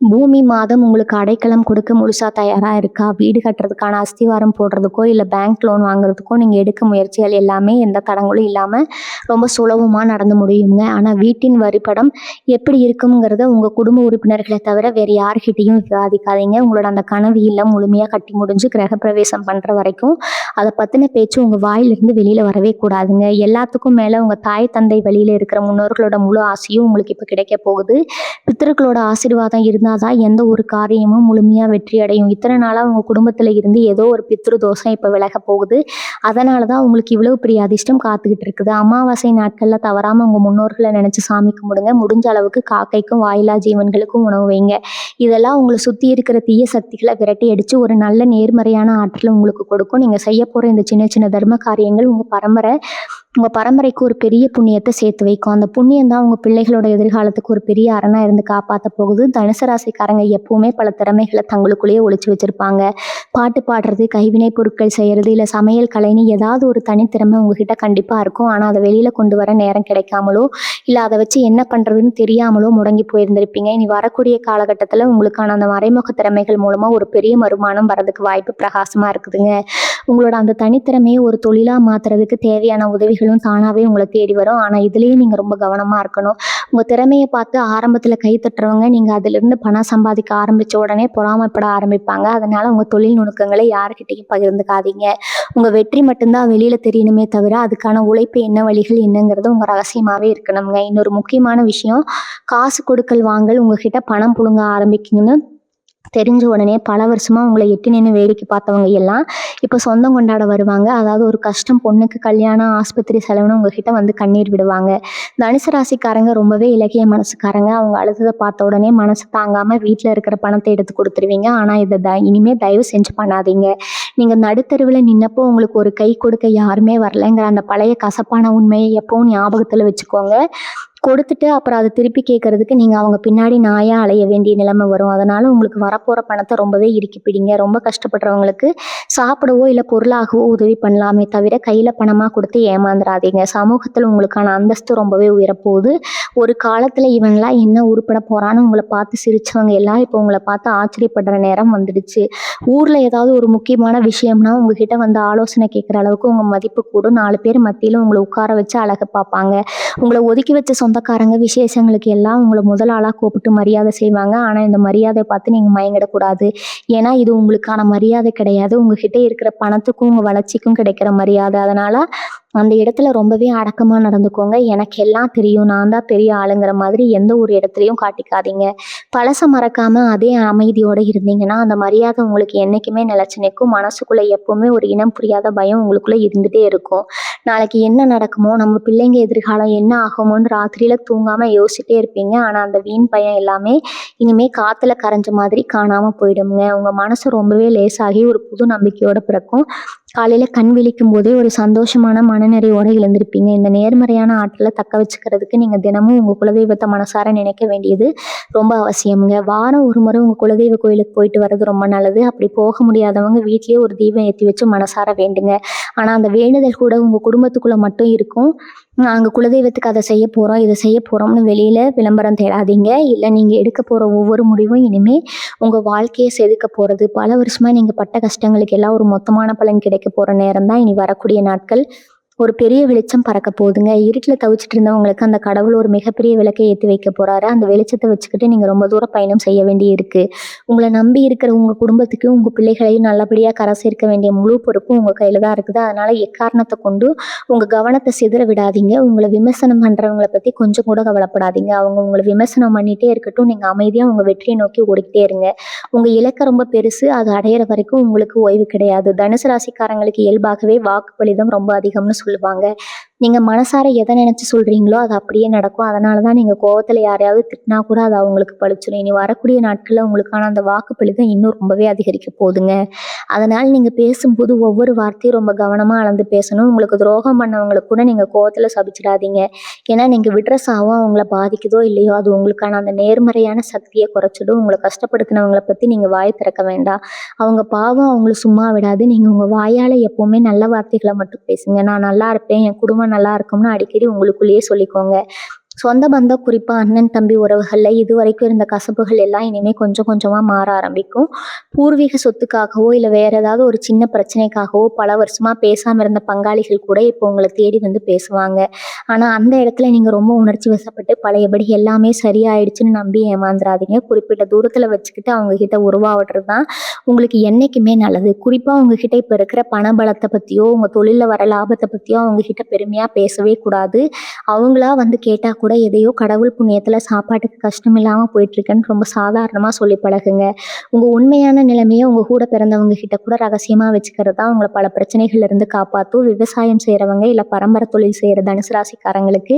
பூமி மாதம் உங்களுக்கு அடைக்கலம் கொடுக்க முழுசாக தயாராக இருக்கா? வீடு கட்டுறதுக்கான அஸ்திவாரம் போடுறதுக்கோ இல்லை பேங்க் லோன் வாங்குறதுக்கோ நீங்கள் எடுக்க முயற்சிகள் எல்லாமே எந்த தடங்களும் இல்லாமல் ரொம்ப சுலபமாக நடந்து முடியுங்க. ஆனால் வீட்டின் வரிப்படம் எப்படி இருக்குங்கிறத உங்கள் குடும்ப உறுப்பினர்களை தவிர வேறு யார்கிட்டையும் விவாதிக்காதீங்க. உங்களோட அந்த கனவு இல்லம் முழுமையாக கட்டி முடிஞ்சு கிரகப்பிரவேசம் பண்ணுற வரைக்கும் அதை பற்றின பேச்சு உங்கள் வாயிலிருந்து வெளியில் வரவே கூடாதுங்க. எல்லாத்துக்கும் மேலே உங்கள் தாய் தந்தை வழியில் இருக்கிற முன்னோர்களோட முழு ஆசையும் உங்களுக்கு இப்போ கிடைக்க போகுது. பித்தர்களோட ஆசீர்வாதம் இருந்தால் தான் எந்த ஒரு காரியமும் முழுமையாக வெற்றி அடையும். இத்தனை நாளாக உங்கள் குடும்பத்தில் இருந்து ஏதோ ஒரு பித்ரு தோஷம் இப்போ விலக போகுது. அதனால தான் உங்களுக்கு இவ்வளோ பெரிய அதிர்ஷ்டம் காத்துக்கிட்டு இருக்குது. அமாவாசை நாட்களில் தவறாமல் உங்கள் முன்னோர்களை நினச்சி சாமி கும்பிடுங்க. முடிஞ்ச அளவுக்கு காக்கைக்கும் வாயிலா ஜீவன்களுக்கும் உணவு வைங்க. இதெல்லாம் உங்களை சுற்றி இருக்கிற தீய சக்திகளை விரட்டி அடித்து ஒரு நல்ல நேர்மறையான ஆற்றலை உங்களுக்கு கொடுக்கும். நீங்கள் செய்ய போகிற இந்த சின்ன சின்ன தர்ம காரியங்கள் உங்கள் பரம்பரைக்கு ஒரு பெரிய புண்ணியத்தை சேர்த்து வைக்கும். அந்த புண்ணியம் தான் உங்கள் பிள்ளைகளோட எதிர்காலத்துக்கு ஒரு பெரிய அரணாக இருந்து காப்பாற்ற போகுது. தனுசு ராசிக்காரங்க எப்பவுமே பல திறமைகளை தங்களுக்குள்ளேயே ஒழிச்சு வச்சுருப்பாங்க. பாட்டு பாடுறது, கைவினை பொருட்கள் செய்கிறது, இல்லை சமையல் கலைன்னு ஏதாவது ஒரு தனித்திறமை உங்ககிட்ட கண்டிப்பாக இருக்கும். ஆனால் அதை வெளியில் கொண்டு வர நேரம் கிடைக்காமலோ இல்லை அதை வச்சு என்ன பண்ணுறதுன்னு தெரியாமலோ முடங்கி போயிருந்திருப்பீங்க. இனி வரக்கூடிய காலகட்டத்தில் உங்களுக்கான அந்த மறைமுக திறமைகள் மூலமாக ஒரு பெரிய வருமானம் வரதுக்கு வாய்ப்பு பிரகாசமாக இருக்குதுங்க. உங்களோட அந்த தனித்திறமையை ஒரு தொழிலாக மாற்றுறதுக்கு தேவையான உதவிகளும் தானாகவே உங்களை தேடி வரும். ஆனால் இதுலேயும் நீங்கள் ரொம்ப கவனமாக இருக்கணும். உங்கள் திறமையை பார்த்து ஆரம்பத்தில் கை தட்டுறவங்க நீங்கள் அதிலிருந்து பணம் சம்பாதிக்க ஆரம்பித்த உடனே பொறாமைப்பட ஆரம்பிப்பாங்க. அதனால் உங்கள் தொழில் நுணுக்கங்களை யாருக்கிட்டையும் பகிர்ந்துக்காதீங்க. உங்கள் வெற்றி மட்டும்தான் வெளியில் தெரியணுமே தவிர அதுக்கான உழைப்பு என்ன, வழிகள் என்னங்கிறது உங்கள் ரகசியமாகவே இருக்கணுங்க. இன்னொரு முக்கியமான விஷயம், காசு கொடுக்கல் வாங்கல் உங்ககிட்ட பணம் புழுங்க ஆரம்பிக்குங்கன்னு தெரிஞ்ச உடனே பல வருஷமாக உங்களை எட்டி நின்று வேடிக்கை பார்த்தவங்க எல்லாம் இப்போ சொந்தம் கொண்டாட வருவாங்க. அதாவது ஒரு கஷ்டம், பொண்ணுக்கு கல்யாணம், ஆஸ்பத்திரி செலவுன்னு உங்ககிட்ட வந்து கண்ணீர் விடுவாங்க. தனுசு ராசிக்காரங்க ரொம்பவே இலக்கிய மனசுக்காரங்க. அவங்க அழுததை பார்த்த உடனே மனசு தாங்காமல் வீட்டில் இருக்கிற பணத்தை எடுத்து கொடுத்துருவீங்க. ஆனால் இதை இனிமேல் தயவு செஞ்சு பண்ணாதீங்க. நீங்கள் நடுத்தருவில் நின்னப்போ உங்களுக்கு ஒரு கை கொடுக்க யாருமே வரலைங்கிற அந்த பழைய கசப்பான உண்மையை எப்பவும் ஞாபகத்தில் வச்சுக்கோங்க. கொடுத்துட்டு அப்புறம் அதை திருப்பி கேட்கறதுக்கு நீங்கள் அவங்க பின்னாடி நாயாக அலைய வேண்டிய நிலைமை வரும். அதனால் உங்களுக்கு வரப்போகிற பணத்தை ரொம்பவே இறுக்கி பிடிங்க. ரொம்ப கஷ்டப்படுறவங்களுக்கு சாப்பிடவோ இல்லை பொருளாகவோ உதவி பண்ணலாமே தவிர கையில் பணமாக கொடுத்து ஏமாந்துடாதீங்க. சமூகத்தில் உங்களுக்கான அந்தஸ்து ரொம்பவே உயரப்போகுது. ஒரு காலத்தில் இவன்லாம் என்ன உருப்பட போகிறான்னு உங்களை பார்த்து சிரிச்சவங்க எல்லாம் இப்போ உங்களை பார்த்து ஆச்சரியப்படுற நேரம் வந்துடுச்சு. ஊரில் ஏதாவது ஒரு முக்கியமான விஷயம்னா உங்ககிட்ட வந்து ஆலோசனை கேட்குற அளவுக்கு உங்கள் மதிப்பு கூடும். 4 பேர் மத்தியில் உங்களை உட்கார வச்சு அழகு பார்ப்பாங்க. உங்களை ஒதுக்கி வச்ச சொந்தக்காரங்க விசேஷங்களுக்கு எல்லாம் உங்களை முதல் ஆளாக கூப்பிட்டு மரியாதை செய்வாங்க. ஆனால் இந்த மரியாதையை பார்த்து நீங்கள் மயங்கிடக்கூடாது. ஏன்னா இது உங்களுக்கான மரியாதை கிடையாது. உங்ககிட்ட இருக்கிற பணத்துக்கும் உங்கள் வளர்ச்சிக்கும் கிடைக்கிற மரியாதை. அதனால் அந்த இடத்துல ரொம்பவே அடக்கமாக நடந்துக்கோங்க. எனக்கு எல்லாம் தெரியும், நான் தான் பெரிய ஆளுங்கிற மாதிரி எந்த ஒரு இடத்துலையும் காட்டிக்காதீங்க. பழசை மறக்காமல் அதே அமைதியோடு இருந்தீங்கன்னா அந்த மரியாதை உங்களுக்கு என்றைக்குமே நிலச்சி நிற்கும். மனசுக்குள்ளே எப்போவுமே ஒரு இனம் புரியாத பயம் உங்களுக்குள்ளே இருந்துகிட்டே இருக்கும். நாளைக்கு என்ன நடக்குமோ, நம்ம பிள்ளைங்க எதிர்காலம் என்ன ஆகுமோன்னு ராத்திரியில் தூங்காமல் யோசிச்சுட்டே இருப்பீங்க. ஆனால் அந்த வீண் பயம் எல்லாமே இனிமேல் காற்றுல கரைஞ்ச மாதிரி காணாமல் போயிடுங்க. உங்கள் மனசு ரொம்பவே லேசாகி ஒரு புது நம்பிக்கையோடு பிறக்கும். காலையில் கண் விழிக்கும் போதே ஒரு சந்தோஷமான மனநிறைவோடு எழுந்திருப்பீங்க. இந்த நேர்மறையான ஆற்றலை தக்க வச்சுக்கிறதுக்கு நீங்கள் தினமும் உங்கள் குலதெய்வத்தை மனசார நினைக்க வேண்டியது ரொம்ப அவசியமுங்க. வாரம் ஒரு முறை உங்கள் குலதெய்வ கோயிலுக்கு போயிட்டு வர்றது ரொம்ப நல்லது. அப்படி போக முடியாதவங்க வீட்லேயே ஒரு தீபம் ஏற்றி வச்சு மனசார வேண்டுங்க. ஆனால் அந்த வேண்டுதல் கூட உங்கள் குடும்பத்துக்குள்ளே மட்டும் இருக்கும். நாங்கள் குலதெய்வத்துக்கு அதை செய்ய போகிறோம், இதை செய்ய போகிறோம்னு வெளியில் விளம்பரம் தேடாதீங்க. இல்லை நீங்கள் எடுக்க போகிற ஒவ்வொரு முடிவும் இனிமேல் உங்கள் வாழ்க்கையை செதுக்க போகிறது. பல வருஷமாக நீங்கள் பட்ட கஷ்டங்களுக்கு எல்லாம் ஒரு மொத்தமான பலன் கிடைக்க போகிற நேரம் தான் இனி வரக்கூடிய நாட்கள். ஒரு பெரிய வெளிச்சம் பறக்க போகுதுங்க. இருட்டில் தவிச்சிட்டு இருந்தவங்களுக்கு அந்த கடவுள் ஒரு மிகப்பெரிய விளக்கை ஏற்றி வைக்க போகிறாரு. அந்த வெளிச்சத்தை வச்சுக்கிட்டு நீங்கள் ரொம்ப தூரம் பயணம் செய்ய வேண்டி இருக்குது. உங்களை நம்பி இருக்கிற உங்கள் குடும்பத்துக்கு, உங்கள் பிள்ளைகளையும் நல்லபடியாக கரை சேர்க்க வேண்டிய முழு பொறுப்பும் உங்கள் கையில் தான் இருக்குது. அதனால் எக்காரணத்தை கொண்டு உங்கள் கவனத்தை சிதற விடாதீங்க. உங்களை விமர்சனம் பண்ணுறவங்களை பற்றி கொஞ்சம் கூட கவலைப்படாதீங்க. அவங்க உங்களை விமர்சனம் பண்ணிகிட்டே இருக்கட்டும். நீங்கள் அமைதியாக உங்கள் வெற்றியை நோக்கி ஓடிக்கிட்டே இருங்க. உங்கள் இலக்கை ரொம்ப பெருசு, அது அடையிற வரைக்கும் உங்களுக்கு ஓய்வு கிடையாது. தனுசு ராசிக்காரங்களுக்கு இயல்பாகவே வாக்கு பலிதம் ரொம்ப அதிகம்னு சொல்லுவாங்க. நீங்கள் மனசார எதை நினச்சி சொல்கிறீங்களோ அது அப்படியே நடக்கும். அதனால தான் நீங்கள் கோவத்தில் யாரையாவது திட்டினா கூட அது அவங்களுக்கு பழிச்சிடும். இனி வரக்கூடிய நாட்களில் உங்களுக்கான அந்த வாக்கு பலிதம் இன்னும் ரொம்பவே அதிகரிக்க போகுதுங்க. அதனால் நீங்கள் பேசும்போது ஒவ்வொரு வார்த்தையும் ரொம்ப கவனமாக அளந்து பேசணும். உங்களுக்கு துரோகம் பண்ணவங்களுக்கு கூட நீங்கள் கோவத்தில் சபிச்சிடாதீங்க. ஏன்னா நீங்கள் விடுற சாவும் அவங்கள பாதிக்குதோ இல்லையோ அது உங்களுக்கான அந்த நேர்மறையான சக்தியை குறைச்சிடும். உங்களை கஷ்டப்படுத்தினவங்களை பற்றி நீங்கள் வாய் திறக்க வேண்டாம். அவங்க பாவம் அவங்கள சும்மா விடாது. நீங்கள் உங்கள் வாயால் எப்போவுமே நல்ல வார்த்தைகளை மட்டும் பேசுங்க. நான் நல்லா இருப்பேன், என் குடும்பம் நல்லா இருக்கும்னு அடிக்கடி உங்களுக்குள்ளேயே சொல்லிக்கோங்க. சொந்த பந்தம், குறிப்பாக அண்ணன் தம்பி உறவுகளில் இதுவரைக்கும் இருந்த கசப்புகள் எல்லாம் இனிமேல் கொஞ்சம் கொஞ்சமாக மாற ஆரம்பிக்கும். பூர்வீக சொத்துக்காகவோ இல்லை வேறு ஏதாவது ஒரு சின்ன பிரச்சனைக்காகவோ பல வருஷமாக பேசாமல் இருந்த பங்காளிகள் கூட இப்போ உங்களை தேடி வந்து பேசுவாங்க. ஆனால் அந்த இடத்துல நீங்கள் ரொம்ப உணர்ச்சி வசப்பட்டு பழையபடி எல்லாமே சரியாயிடுச்சுன்னு நம்பி ஏமாந்துடாதீங்க. குறிப்பிட்ட தூரத்தில் வச்சுக்கிட்டு அவங்கக்கிட்ட உருவாடுறது தான் உங்களுக்கு என்றைக்குமே நல்லது. குறிப்பாக உங்ககிட்ட இப்போ இருக்கிற பணபலத்தை பற்றியோ உங்கள் தொழிலில் வர லாபத்தை பற்றியோ அவங்கக்கிட்ட பெருமையாக பேசவே கூடாது. அவங்களா வந்து கேட்டால் கூட எதையோ கடவுள் புண்ணியத்தில் சாப்பாட்டுக்கு கஷ்டம் இல்லாமல் போயிட்டுருக்கேன்னு ரொம்ப சாதாரணமாக சொல்லி பழகுங்க. உங்கள் உண்மையான நிலைமையை உங்கள் கூட பிறந்தவங்க கிட்ட கூட ரகசியமாக வச்சுக்கிறது தான் உங்களை பல பிரச்சனைகள்லேருந்து காப்பாற்றும். விவசாயம் செய்கிறவங்க இல்லை பரம்பரை தொழில் செய்கிற தனுசு ராசிக்காரங்களுக்கு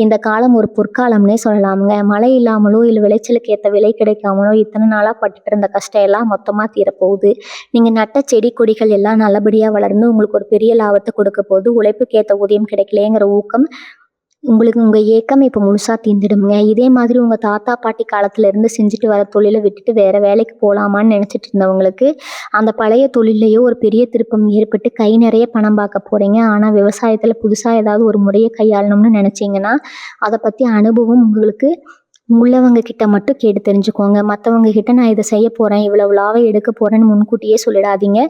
இந்த காலம் ஒரு பொற்காலம்னே சொல்லலாமுங்க. மழை இல்லாமலோ இல்லை விளைச்சலுக்கு ஏற்ற விலை கிடைக்காமலோ இத்தனை நாளாக பட்டுட்டு இருந்த கஷ்டம் எல்லாம் மொத்தமாக தீரப்போகுது. நீங்கள் நட்ட செடி கொடிகள் எல்லாம் நல்லபடியாக வளர்ந்து உங்களுக்கு ஒரு பெரிய லாபத்தை கொடுக்க போகுது. உழைப்புக்கு ஏற்ற ஊதியம் கிடைக்கலையேங்கிற ஊக்கம் உங்களுக்கு உங்கள் ஏக்கம் இப்போ முழுசாக தீர்ந்துடுங்க. இதே மாதிரி உங்கள் தாத்தா பாட்டி காலத்துலேருந்து செஞ்சுட்டு வர தொழிலை விட்டுட்டு வேறு வேலைக்கு போகலாமான்னு நினச்சிட்டு இருந்தவங்களுக்கு அந்த பழைய தொழிலையோ ஒரு பெரிய திருப்பம் ஏற்பட்டு கை நிறைய பணம் பார்க்க போகிறீங்க. ஆனால் விவசாயத்தில் புதுசாக ஏதாவது ஒரு முறையை கையாளணும்னு நினச்சிங்கன்னா அதை பற்றி அனுபவம் உங்களுக்கு உள்ளவங்க கிட்ட மட்டும் கேட்டு தெரிஞ்சுக்கோங்க. மற்றவங்க கிட்ட நான் இதை செய்ய போகிறேன், இவ்வளவு லாபம் எடுக்க போகிறேன்னு முன்கூட்டியே சொல்லிடாதீங்க.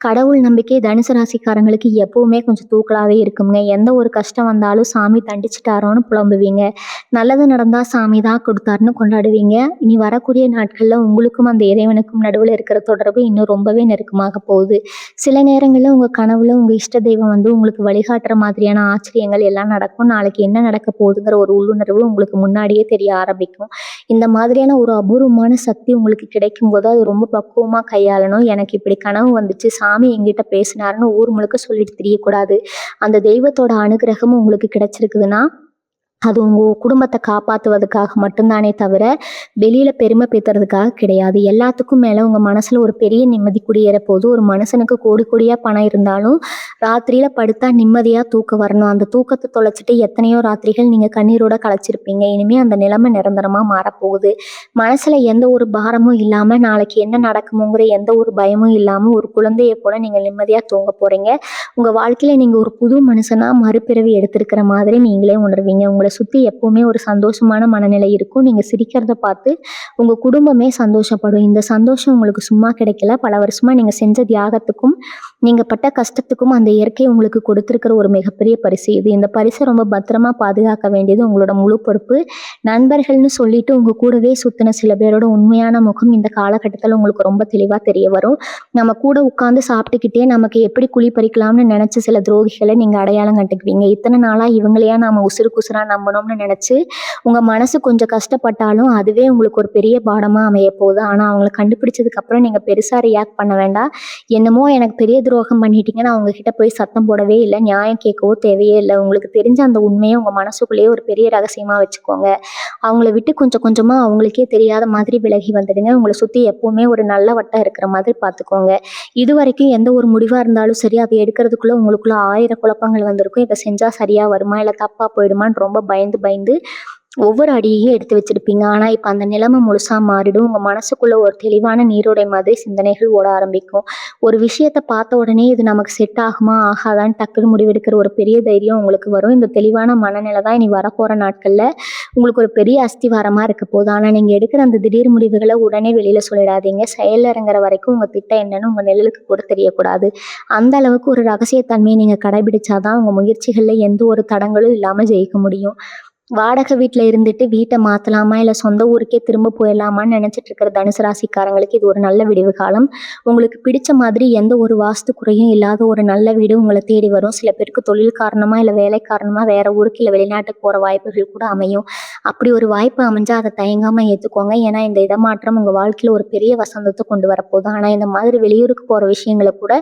கடவுள் நம்பிக்கை தனுசு ராசிக்காரங்களுக்கு எப்போவுமே கொஞ்சம் தூக்கலாகவே இருக்குங்க. எந்த ஒரு கஷ்டம் வந்தாலும் சாமி தண்டிச்சிட்டாரோன்னு புலம்புவீங்க. நல்லது நடந்தால் சாமி தான் கொடுத்தாருன்னு கொண்டாடுவீங்க. இனி வரக்கூடிய நாட்களில் உங்களுக்கும் அந்த இறைவனுக்கும் நடுவில் இருக்கிற தொடர்பு இன்னும் ரொம்பவே நெருக்கமாக போகுது. சில நேரங்களில் உங்கள் கனவுல உங்கள் இஷ்ட தெய்வம் வந்து உங்களுக்கு வழிகாட்டுற மாதிரியான ஆச்சரியங்கள் எல்லாம் நடக்கும். நாளைக்கு என்ன நடக்க போகுதுங்கிற ஒரு உள்ளுணர்வு உங்களுக்கு முன்னாடியே தெரிய ஆரம்பிக்கும். இந்த மாதிரியான ஒரு அபூர்வமான சக்தி உங்களுக்கு கிடைக்கும் போது அது ரொம்ப பக்குவமாக கையாளணும். எனக்கு இப்படி கனவு வந்துச்சு, சாமி எங்கிட்ட பேசினாருன்னு ஊர் முழுக்க சொல்லிட்டு தெரியக்கூடாது. அந்த தெய்வத்தோட அனுகிரகம் உங்களுக்கு கிடைச்சிருக்குதுன்னா அது உங்கள் குடும்பத்தை காப்பாற்றுவதுக்காக மட்டும்தானே தவிர வெளியில் பெருமை பேத்துறதுக்காக கிடையாது. எல்லாத்துக்கும் மேலே உங்கள் மனசில் ஒரு பெரிய நிம்மதி குடியேற போது. ஒரு மனுஷனுக்கு கோடி கோடியாக பணம் இருந்தாலும் ராத்திரியில் படுத்தா நிம்மதியாக தூக்கம் வரணும். அந்த தூக்கத்தை தொலைச்சிட்டு எத்தனையோ ராத்திரிகள் நீங்கள் கண்ணீரோட களைச்சிருப்பீங்க. இனிமேல் அந்த நிலைமை நிரந்தரமாக மாறப்போகுது. மனசில் எந்த ஒரு பாரமும் இல்லாமல் நாளைக்கு என்ன நடக்குமோங்கிற எந்த ஒரு பயமும் இல்லாமல் ஒரு குழந்தையை போல நீங்கள் நிம்மதியாக தூங்க போகிறீங்க. உங்கள் வாழ்க்கையில் நீங்கள் ஒரு புது மனுஷனாக மறுபிறவி எடுத்திருக்கிற மாதிரி நீங்களே உணர்வீங்க. உங்களை சுற்றி எப்பவுமே ஒரு சந்தோஷமான மனநிலை இருக்கும். நீங்கள் சிரிக்கிறத பார்த்து உங்கள் குடும்பமே சந்தோஷப்படும். இந்த சந்தோஷம் உங்களுக்கு சும்மா கிடைக்கல. பல வருஷமாக நீங்கள் செஞ்ச தியாகத்துக்கும் நீங்கள் பட்ட கஷ்டத்துக்கும் அந்த இயற்கை உங்களுக்கு கொடுத்துருக்கிற ஒரு மிகப்பெரிய பரிசு இது. இந்த பரிசை ரொம்ப பத்திரமா பாதுகாக்க வேண்டியது உங்களோட முழு பொறுப்பு. நண்பர்கள்னு சொல்லிட்டு உங்கள் கூடவே சுற்றின சில பேரோட உண்மையான முகம் இந்த காலகட்டத்தில் உங்களுக்கு ரொம்ப தெளிவாக தெரிய வரும். நம்ம கூட உட்காந்து சாப்பிட்டுக்கிட்டே நமக்கு எப்படி குழி பறிக்கலாம்னு நினச்ச சில துரோகிகளை நீங்கள் அடையாளம் கண்டுக்குவீங்க. இத்தனை நாளாக இவங்களையா நம்ம உசுருக்கு உசுரா நம்பணும்னு நினச்சி உங்கள் மனசு கொஞ்சம் கஷ்டப்பட்டாலும் அதுவே உங்களுக்கு ஒரு பெரிய பாடமாக அமைய போகுது. ஆனால் அவங்களை கண்டுபிடிச்சதுக்கப்புறம் நீங்கள் பெருசாக ரியாக்ட் பண்ண வேண்டாம். என்னமோ எனக்கு பெரிய துரோகம் பண்ணிட்டீங்கன்னு அவங்கக்கிட்ட போய் சத்தம் போடவே இல்லை, நியாயம் கேட்கவோ தேவையே இல்லை. உங்களுக்கு தெரிஞ்ச அந்த உண்மையை உங்கள் மனசுக்குள்ளேயே ஒரு பெரிய ரகசியமாக வச்சுக்கோங்க. அவங்கள விட்டு கொஞ்சம் கொஞ்சமாக அவங்களுக்கே தெரியாத மாதிரி விலகி வந்துடுங்க. உங்களை சுற்றி எப்போவுமே ஒரு நல்ல வட்டம் இருக்கிற மாதிரி பார்த்துக்கோங்க. இது வரைக்கும் எந்த ஒரு முடிவாக இருந்தாலும் சரி, அதை எடுக்கிறதுக்குள்ளே உங்களுக்குள்ள 1000 குழப்பங்கள் வந்திருக்கும். இதை செஞ்சால் சரியாக வருமா இல்லை தப்பாக போயிடுமான்னு ரொம்ப பயந்து பயந்து ஒவ்வொரு அடியையும் எடுத்து வச்சிருப்பீங்க. ஆனால் இப்போ அந்த நிலைமை முழுசாக மாறிடும். உங்கள் மனசுக்குள்ள ஒரு தெளிவான நீரோடை மாதிரி சிந்தனைகள் ஓட ஆரம்பிக்கும். ஒரு விஷயத்தை பார்த்த உடனே இது நமக்கு செட் ஆகுமா ஆகாதான்னு டக்குன்னு முடிவெடுக்கிற ஒரு பெரிய தைரியம் உங்களுக்கு வரும். இந்த தெளிவான மனநிலை தான் இனி வரப்போகிற நாட்களில் உங்களுக்கு ஒரு பெரிய அஸ்திவாரமாக இருக்க போகுது. ஆனால் நீங்கள் எடுக்கிற அந்த திடீர் முடிவுகளை உடனே வெளியில் சொல்லிடாதீங்க. செயலில் இறங்குற வரைக்கும் உங்கள் திட்டம் என்னன்னு உங்கள் நிழலுக்கு கூட தெரியக்கூடாது. அந்த அளவுக்கு ஒரு ரகசியத்தன்மையை நீங்கள் கடைபிடிச்சாதான் உங்கள் முயற்சிகளில் எந்த ஒரு தடங்களும் இல்லாமல் ஜெயிக்க முடியும். வாடகை வீட்டில் இருந்துட்டு வீட்டை மாற்றலாமா இல்லை சொந்த ஊருக்கே திரும்ப போயிடலாமான்னு நினச்சிட்டு இருக்கிற தனுசு ராசிக்காரங்களுக்கு இது ஒரு நல்ல விடிவு காலம். உங்களுக்கு பிடிச்ச மாதிரி எந்த ஒரு வாஸ்து குறையும் இல்லாத ஒரு நல்ல வீடு உங்களை தேடி வரும். சில பேருக்கு தொழில் காரணமாக இல்லை வேலை காரணமாக வேறு ஊருக்கு இல்லை வெளிநாட்டுக்கு போகிற வாய்ப்புகள் கூட அமையும். அப்படி ஒரு வாய்ப்பு அமைஞ்சால் அதை தயங்காமல் ஏற்றுக்கோங்க. ஏன்னா இந்த இடமாற்றம் உங்கள் வாழ்க்கையில் ஒரு பெரிய வசந்தத்தை கொண்டு வரப்போகுது. ஆனால் இந்த மாதிரி வெளியூருக்கு போகிற விஷயங்களை கூட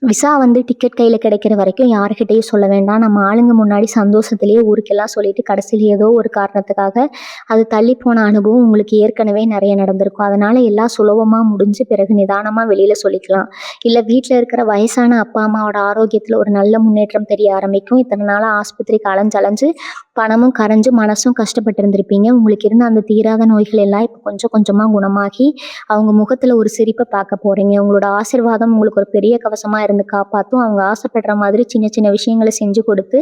விசா வந்து டிக்கெட் கையில் கிடைக்கிற வரைக்கும் யாருக்கிட்டையும் சொல்ல வேண்டாம். நம்ம ஆளுங்க முன்னாடி சந்தோஷத்துலேயே ஊருக்கெல்லாம் சொல்லிட்டு கடைசியில் ஏதோ ஒரு காரணத்துக்காக அது தள்ளி போன அனுபவம் உங்களுக்கு ஏற்கனவே நிறைய நடந்திருக்கும். அதனால் எல்லாம் சுலபமாக முடிஞ்சு பிறகு நிதானமாக வெளியில் சொல்லிக்கலாம். இல்லை வீட்டில் இருக்கிற வயசான அப்பா அம்மாவோட ஆரோக்கியத்தில் ஒரு நல்ல முன்னேற்றம் தெரிய ஆரம்பிக்கும். இத்தனை நாளாக ஆஸ்பத்திரிக்கு அலைஞ்சு பணமும் கரைஞ்சு மனசும் கஷ்டப்பட்டு இருந்திருப்பீங்க. உங்களுக்கு இருந்த அந்த தீராத நோய்கள் எல்லாம் இப்போ கொஞ்சம் கொஞ்சமாக குணமாகி அவங்க முகத்தில் ஒரு சிரிப்பை பார்க்க போகிறீங்க. உங்களோட ஆசீர்வாதம் உங்களுக்கு ஒரு பெரிய கவசமாக இருந்து காப்பாற்றும். அவங்க ஆசைப்படுற மாதிரி சின்ன சின்ன விஷயங்களை செஞ்சு கொடுத்து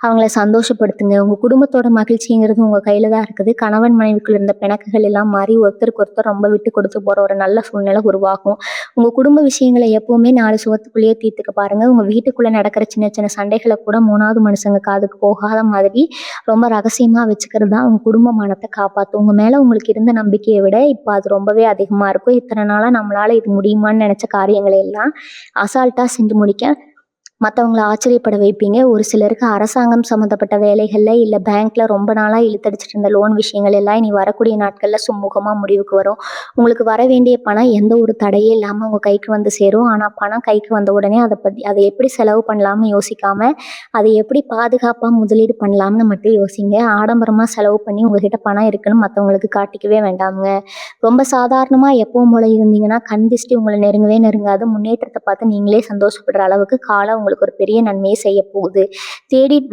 அவங்கள சந்தோஷப்படுத்துங்க. உங்கள் குடும்பத்தோட மகிழ்ச்சிங்கிறது உங்கள் கையில் தான் இருக்குது. கணவன் மனைவிக்குள்ள இருந்த பிணக்குகள் எல்லாம் மாறி ஒருத்தருக்கு ஒருத்தர் ரொம்ப விட்டு கொடுத்து போகிற ஒரு நல்ல சூழ்நிலை உருவாகும். உங்கள் குடும்ப விஷயங்களை எப்போவுமே 4 சுவத்துக்குள்ளேயே தீர்த்துக்க பாருங்கள். உங்கள் வீட்டுக்குள்ளே நடக்கிற சின்ன சின்ன சண்டைகளை கூட 3வது மனுஷங்க காதுக்கு போகாத மாதிரி ரொம்ப ரகசியமாக வச்சுக்கிறது தான் உங்கள் குடும்ப மானத்தை காப்பாற்றும். உங்கள் மேலே உங்களுக்கு இருந்த நம்பிக்கையை விட இப்போ அது ரொம்பவே அதிகமாக இருக்கும். இத்தனை நாளாக நம்மளால் இது முடியுமான்னு நினச்ச காரியங்களை எல்லாம் அசால்ட்டாக செஞ்சு முடிக்க மற்றவங்கள ஆச்சரியப்பட வைப்பீங்க. ஒரு சிலருக்கு அரசாங்கம் சம்மந்தப்பட்ட வேலைகள்ல இல்ல பேங்க்ல ரொம்ப நாளா இழுத்தடிச்சிட்டு இருந்த லோன் விஷயங்கள் எல்லாம் இனி வரக்கூடிய நாட்கள்ல சுமூகமா முடிவுக்கு வரும். உங்களுக்கு வர வேண்டிய பணம் எந்த ஒரு தடையே இல்லாம உங்க கைக்கு வந்து சேரும். ஆனா பணம் கைக்கு வந்த உடனே அதை எப்படி செலவு பண்ணலாம்னு யோசிக்காம, அதை எப்படி பாதுகாப்பா முதலீடு பண்ணலாம்னு மட்டும் யோசிங்க. ஆடம்பரமா செலவு பண்ணி உங்ககிட்ட பணம் இருக்குன்னு மற்றவங்களுக்கு காட்டிக்கவே வேண்டாமுங்க. ரொம்ப சாதாரணமா எப்பவும் போல இருந்தீங்கன்னா, கண் திஷ்டி உங்கள நெருங்கவே நெருங்காது. முன்னேற்றத்த பார்த்து நீங்களே சந்தோஷப்படுற அளவுக்கு காலம் உங்களுக்கு ஒரு பெரிய நன்மையை செய்ய போகுது.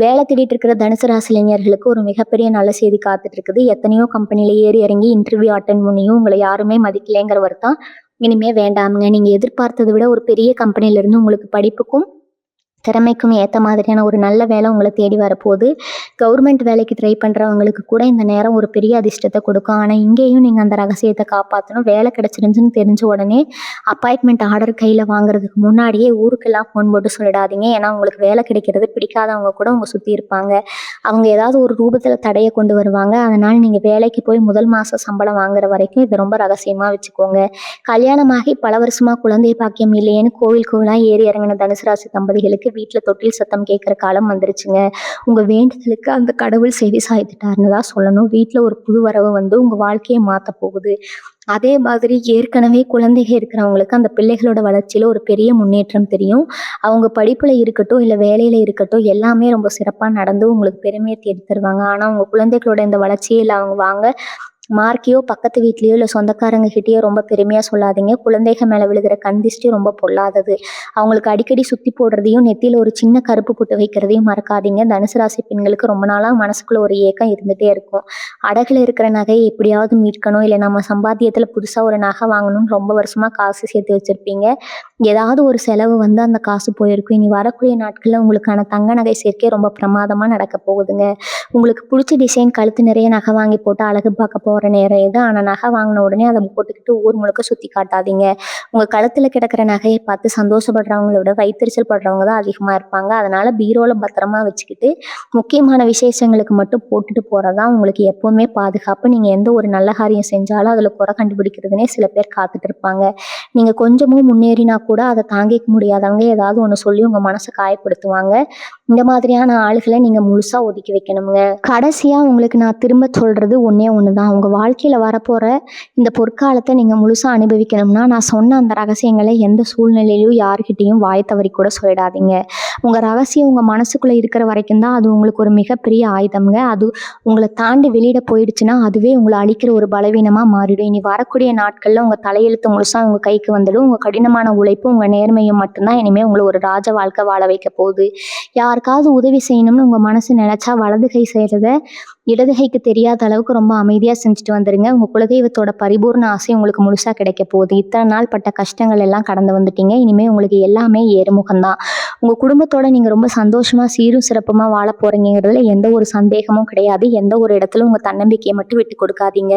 வேலை தேடிட்டு இருக்கிற தனுசு ராசி இளைஞர்களுக்கு ஒரு மிகப்பெரிய நல்ல செய்தி காத்துட்டு இருக்குது. எத்தனையோ கம்பெனில ஏறி இறங்கி இன்டர்வியூ அட்டெண்ட் பண்ணியும் உங்களை யாருமே மதிக்கலைங்கிற வருத்தம் இனிமே வேண்டாமுங்க. நீங்க எதிர்பார்த்ததை விட ஒரு பெரிய கம்பெனில இருந்து உங்களுக்கு படிப்புக்கும் திறமைக்கும் ஏற்ற மாதிரியான ஒரு நல்ல வேலை உங்களை தேடி வரப்போகுது. கவர்மெண்ட் வேலைக்கு ட்ரை பண்ணுறவங்களுக்கு கூட இந்த நேரம் ஒரு பெரிய அதிர்ஷ்டத்தை கொடுக்கும். ஆனால் இங்கேயும் நீங்கள் அந்த ரகசியத்தை காப்பாற்றணும். வேலை கிடச்சிருந்துன்னு தெரிஞ்ச உடனே அப்பாயின்மெண்ட் ஆர்டர் கையில் வாங்குறதுக்கு முன்னாடியே ஊருக்கெல்லாம் ஃபோன் போட்டு சொல்லிடாதீங்க. ஏன்னா உங்களுக்கு வேலை கிடைக்கிறது பிடிக்காதவங்க கூட உங்களை சுற்றி இருப்பாங்க. அவங்க ஏதாவது ஒரு ரூபத்தில் தடையை கொண்டு வருவாங்க. அதனால் நீங்கள் வேலைக்கு போய் முதல் மாதம் சம்பளம் வாங்குற வரைக்கும் இதை ரொம்ப ரகசியமாக வச்சுக்கோங்க. கல்யாணமாகி பல வருஷமாக குழந்தை பாக்கியம் இல்லையேன்னு கோவிலாக ஏறி இறங்கின தனுசு ராசி தம்பதிகளுக்கு வீட்டில் தொட்டில் சத்தம் கேட்குற காலம் வந்துருச்சுங்க. உங்கள் வேண்டுதலுக்கு அந்த கடவுள் செவி சாய்த்துட்டாருன்னு தான் சொல்லணும். வீட்டில் ஒரு புது வரவு வந்து உங்கள் வாழ்க்கையை மாற்ற போகுது. அதே மாதிரி ஏற்கனவே குழந்தைகள் இருக்கிறவங்களுக்கு அந்த பிள்ளைகளோட வளர்ச்சியில் ஒரு பெரிய முன்னேற்றம் தெரியும். அவங்க படிப்பில் இருக்கட்டும் இல்லை வேலையில் இருக்கட்டும் எல்லாமே ரொம்ப சிறப்பாக நடந்து உங்களுக்கு பெருமையை தேடி தருவாங்க. ஆனால் உங்கள் குழந்தைகளோட இந்த வளர்ச்சியை இல்லை அவங்க வாங்க மார்க்கையோ பக்கத்து வீட்லேயோ இல்லை சொந்தக்காரங்க கிட்டேயோ ரொம்ப பெருமையாக சொல்லாதீங்க. குழந்தைகள் மேலே விழுகிற கண் திஷ்டி ரொம்ப பொல்லாதது. அவங்களுக்கு அடிக்கடி சுற்றி போடுறதையும் நெத்தியில் ஒரு சின்ன கருப்பு புட்டு வைக்கிறதையும் மறக்காதீங்க. தனுசு ராசி பெண்களுக்கு ரொம்ப நாளாக மனசுக்குள்ள ஒரு ஏக்கம் இருந்துகிட்டே இருக்கும். அடகில் இருக்கிற நகையை எப்படியாவது மீட்கணும், இல்லை நம்ம சம்பாத்தியத்தில் புதுசாக ஒரு நகை வாங்கணும்னு ரொம்ப வருஷமாக காசு சேர்த்து வச்சுருப்பீங்க. ஏதாவது ஒரு செலவு வந்து அந்த காசு போயிருக்கும். இனி வரக்கூடிய நாட்களில் உங்களுக்கான தங்க நகை சேர்க்கை ரொம்ப பிரமாதமாக நடக்க போகுதுங்க. உங்களுக்கு பிடிச்ச டிசைன் கழுத்து நிறைய நகை வாங்கி போட்டு அழகு பார்க்க போகிற நேரம் இது. ஆனால் நகை வாங்கின உடனே அதை போட்டுக்கிட்டு ஊர் முழுக்க சுற்றி காட்டாதீங்க. உங்கள் கழுத்தில் கிடக்கிற நகையை பார்த்து சந்தோஷப்படுறவங்கள விட வயிற்றுச்சல் படுறவங்க தான் அதிகமாக இருப்பாங்க. அதனால் பீரோவில் பத்திரமா வச்சுக்கிட்டு முக்கியமான விசேஷங்களுக்கு மட்டும் போட்டுட்டு போகிறது தான் உங்களுக்கு எப்போவுமே பாதுகாப்பு. நீங்கள் எந்த ஒரு நல்ல காரியம் செஞ்சாலும் அதில் குறை கண்டுபிடிக்கிறதுனே சில பேர் காத்துட்டு இருப்பாங்க. நீங்கள் கொஞ்சமும் முன்னேறினா கூட அதை தாங்கிக்க முடியாதவங்க ஏதாவது ஒன்று சொல்லி உங்கள் மனசை காயப்படுத்துவாங்க. இந்த மாதிரியான ஆளுகளை நீங்கள் முழுசாக ஒதுக்கி வைக்கணுங்க. கடைசியாக உங்களுக்கு நான் திரும்ப சொல்கிறது ஒன்றே ஒன்று தான். உங்கள் வாழ்க்கையில் வரப்போகிற இந்த பொற்காலத்தை நீங்கள் முழுசாக அனுபவிக்கணும்னா நான் சொன்ன அந்த ரகசியங்களை எந்த சூழ்நிலையிலையும் யாருக்கிட்டையும் வாய் தவறி கூட சொல்லிடாதீங்க. உங்கள் ரகசியம் உங்கள் மனசுக்குள்ளே இருக்கிற வரைக்கும் தான் அது உங்களுக்கு ஒரு மிகப்பெரிய ஆயுதம்ங்க. அது உங்களை தாண்டி வெளியிட போயிடுச்சுன்னா அதுவே உங்களை அழிக்கிற ஒரு பலவீனமாக மாறிடும். இனி வரக்கூடிய நாட்களில் உங்கள் தலையெழுத்து முழுசாக உங்கள் கைக்கு வந்துடும். உங்கள் கடினமான உழைப்பு உங்கள் நேர்மையும் மட்டும்தான் இனிமேல் உங்களை ஒரு ராஜ வாழ்க்கை வாழ வைக்க போகுது. யாருக்காவது உதவி செய்யணும்னு உங்கள் மனசு நினச்சா வலது கை செய்கிறத இடது கைக்கு தெரியாத அளவுக்கு ரொம்ப அமைதியாக செஞ்சுட்டு வந்துடுங்க. உங்கள் குலதெய்வத்தோட பரிபூர்ண ஆசை உங்களுக்கு முழுசாக கிடைக்க போகுது. இத்தனை நாள் பட்ட கஷ்டங்கள் எல்லாம் கடந்து வந்துட்டீங்க. இனிமேல் உங்களுக்கு எல்லாமே ஏறுமுகம்தான். உங்கள் குடும்பத்தோட நீங்கள் ரொம்ப சந்தோஷமாக சீரும் சிறப்புமாக வாழ போகிறீங்கிறதுல எந்த ஒரு சந்தேகமும் கிடையாது. எந்த ஒரு இடத்துல உங்கள் தன்னம்பிக்கையை மட்டும் விட்டு கொடுக்காதீங்க.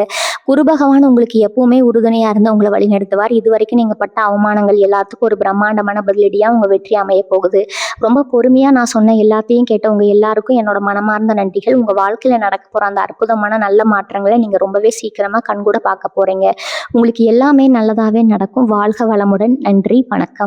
குரு பகவான் உங்களுக்கு எப்பவுமே உறுதுணையாக இருந்து உங்களை வழி நடத்துவார். இது வரைக்கும் நீங்கள் பட்ட அவமானங்கள் எல்லாத்துக்கும் ஒரு பிரம்மாண்டமான பதிலடியாக உங்கள் வெற்றி அமைய போகுது. ரொம்ப பொறுமையாக நான் சொன்ன எல்லாத்தையும் கேட்டவங்க எல்லாருக்கும் என்னோட மனமார்ந்த நன்றிகள். உங்கள் வாழ்க்கையில் நடக்க போகிற அந்த அற்புதமான நல்ல மாற்றங்களை நீங்கள் ரொம்பவே சீக்கிரமாக கண்கூட பார்க்க போகிறீங்க. உங்களுக்கு எல்லாமே நல்லதாகவே நடக்கும். வாழ்க வளமுடன். நன்றி, வணக்கம்.